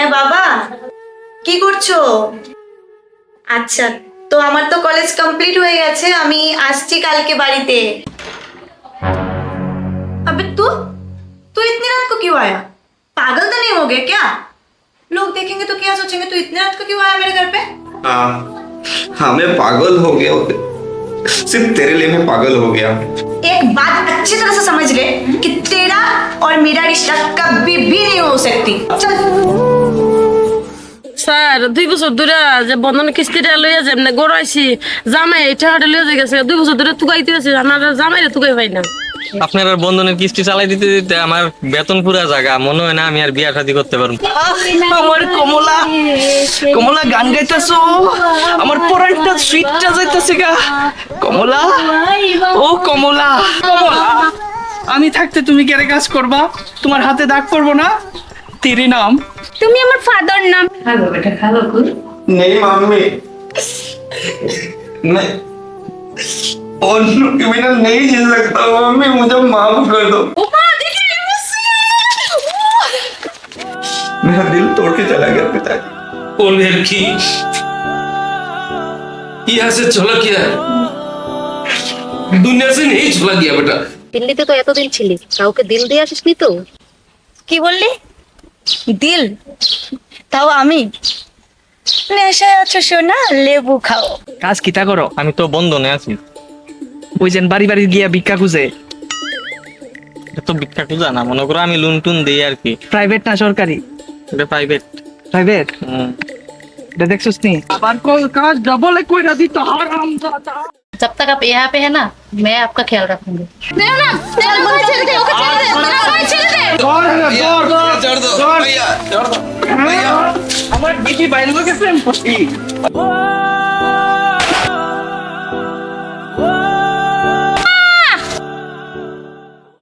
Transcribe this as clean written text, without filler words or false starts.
হ্যাঁ বাবা, কি করছো? আচ্ছা, তো আমার তো কলেজ কমপ্লিট হয়ে গেছে, আমি আসছি কালকে বাড়িতে। अबे तू तू इतनी रात को क्यों आया? पागल तो नहीं हो गया क्या? लोग देखेंगे तो क्या सोचेंगे तू इतनी रात को क्यों आया मेरे घर पे? हाँ हाँ, मैं पागल हो गया, सिर्फ तेरे लिए मैं पागल हो गया। एक बात अच्छी तरह से समझ ले कि तेरा और मेरा रिश्ता कभी भी नहीं हो सकती। चल। স্যার 2 বছর ধরে যে বন্ধন কিস্তিটা লইয়া যেমনে গড়াইছি জামাই টাকাটা লইয়া যাই গেছে 2 বছর ধরে তুকাইতে আছে আমার জামাইরে তুকাই পাই না। আপনার আর বন্ধনের কিস্তি চালাই দিতে দিতে আমার বেতন পুরা জায়গা, মনে হয় না আমি আর বিয়া শাদী করতে পারবো। আমার কমলা কমলা গান গাইতেছো, আমার পরানটা সুইটটা যাইতেছে গা। কমলা, ও কমলা, কমলা, আমি থাকতে তুমি কেরে কাজ করবা? তোমার হাতে দাগ পড়বো না? তেরে নাম, তুমি আমার ফাদার নাম। খালো বেটা খালো কুল। नहीं मम्मी, मैं और के बिना नहीं जी सकता। मम्मी मुझे माफ कर दो। मेरा दिल तोड़ के चला गया पिताजी। बोल की यहाँ से चला क्या? दुनिया से नहीं चला गया बेटा। দিল্লিতে তো এতদিন ছিলি, কাউকে দিল দিয়ে আসিসনি তো? কি বললি? দিল? তাও আমি? নেশায় আছো সোনা, লেবু খাও। কাজ কিতা করো? আমি তো বন্ধনে আছি। ওই যেন বাড়ি বাড়ি গিয়া ভিক্ষা খুঁজে। এটা তো ভিক্ষা খুঁজা না, মনে করো আমি লুন টুন দিই আর কি। প্রাইভেট না সরকারি? এটা প্রাইভেট। প্রাইভেট? এটা দেখছস নি? আবার কাজ ডাবল কইরা দিত হারামজাদা। जब तक आप यहाँ पे है ना, मैं आपका ख्याल रखूंगी। আমার দিদি বাইরে গেছে।